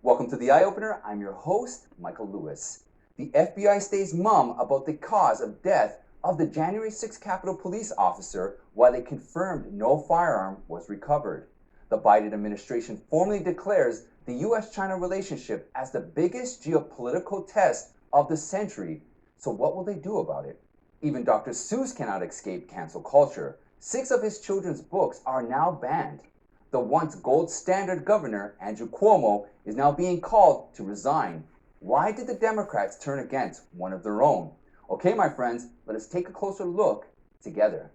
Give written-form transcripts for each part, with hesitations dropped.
Welcome to the Eye Opener. I'm your host, Michael Lewis. The FBI stays mum about the cause of death of the January 6th Capitol Police officer while they confirmed no firearm was recovered. The Biden administration formally declares the U.S.-China relationship as the biggest geopolitical test of the century. So what will they do about it? Even Dr. Seuss cannot escape cancel culture. 6 of his children's books are now banned. The once gold standard governor, Andrew Cuomo, is now being called to resign. Why did the Democrats turn against one of their own? Okay, my friends, let us take a closer look together.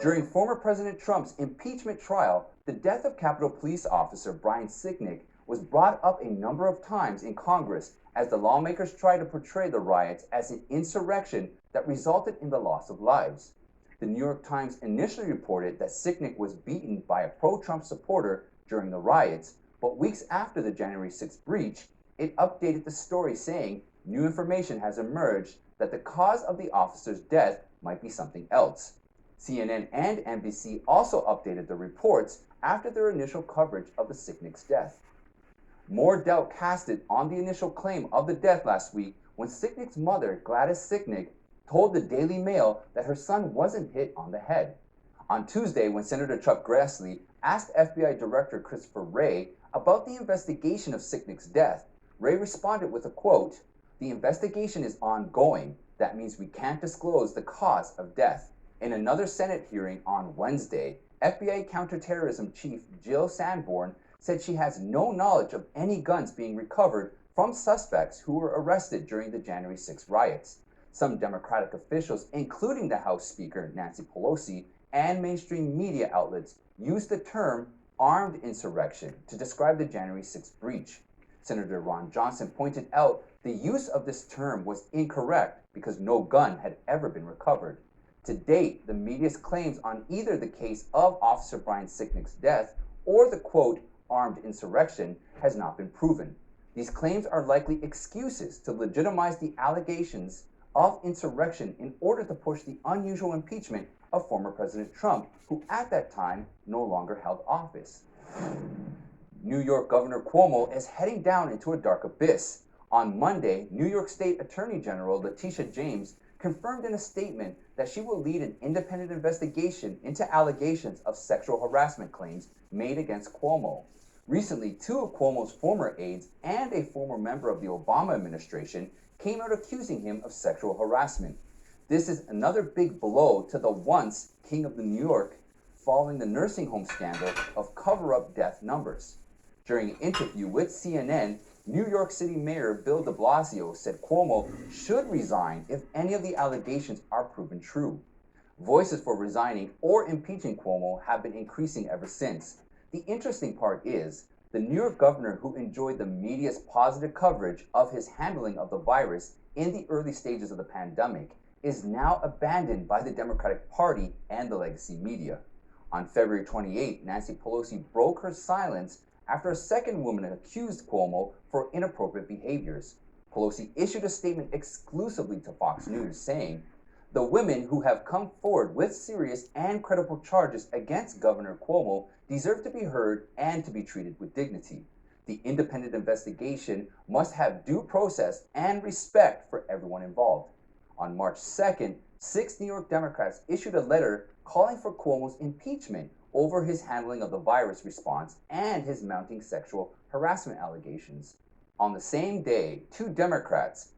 During former President Trump's impeachment trial, the death of Capitol Police officer Brian Sicknick was brought up a number of times in Congress as the lawmakers tried to portray the riots as an insurrection that resulted in the loss of lives. The New York Times initially reported that Sicknick was beaten by a pro-Trump supporter during the riots, but weeks after the January 6th breach, it updated the story saying new information has emerged that the cause of the officer's death might be something else. CNN and NBC also updated the reports after their initial coverage of the Sicknick's death. More doubt casted on the initial claim of the death last week when Sicknick's mother, Gladys Sicknick, told the Daily Mail that her son wasn't hit on the head. On Tuesday, when Senator Chuck Grassley asked FBI Director Christopher Wray about the investigation of Sicknick's death, Wray responded with a quote, "The investigation is ongoing. That means we can't disclose the cause of death." In another Senate hearing on Wednesday, FBI Counterterrorism Chief Jill Sanborn said she has no knowledge of any guns being recovered from suspects who were arrested during the January 6 riots. Some Democratic officials, including the House Speaker Nancy Pelosi, and mainstream media outlets used the term armed insurrection to describe the January 6 breach. Senator Ron Johnson pointed out the use of this term was incorrect because no gun had ever been recovered. To date, the media's claims on either the case of Officer Brian Sicknick's death or the quote armed insurrection has not been proven. These claims are likely excuses to legitimize the allegations of insurrection in order to push the unusual impeachment of former President Trump, who at that time no longer held office. New York Governor Cuomo is heading down into a dark abyss. On Monday, New York State Attorney General Letitia James confirmed in a statement that she will lead an independent investigation into allegations of sexual harassment claims made against Cuomo. Recently, 2 of Cuomo's former aides and a former member of the Obama administration came out accusing him of sexual harassment. This is another big blow to the once King of New York following the nursing home scandal of cover-up death numbers. During an interview with CNN, New York City Mayor Bill de Blasio said Cuomo should resign if any of the allegations are proven true. Voices for resigning or impeaching Cuomo have been increasing ever since. The interesting part is, the New York governor who enjoyed the media's positive coverage of his handling of the virus in the early stages of the pandemic is now abandoned by the Democratic Party and the legacy media. On February 28, Nancy Pelosi broke her silence after a second woman accused Cuomo for inappropriate behaviors. Pelosi issued a statement exclusively to Fox News saying, "The women who have come forward with serious and credible charges against Governor Cuomo deserve to be heard and to be treated with dignity. The independent investigation must have due process and respect for everyone involved." On March 2nd, 6 New York Democrats issued a letter calling for Cuomo's impeachment over his handling of the virus response and his mounting sexual harassment allegations. On the same day, 2 Democrats.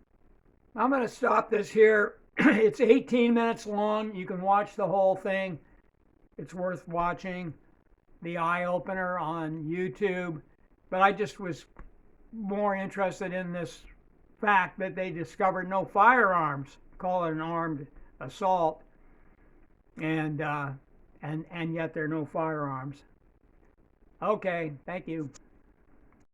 I'm going to stop this here. It's 18 minutes long. You can watch the whole thing. It's worth watching. The Eye Opener on YouTube. But I just was more interested in this fact that they discovered no firearms. Call it an armed assault. And yet there are no firearms. Okay, thank you.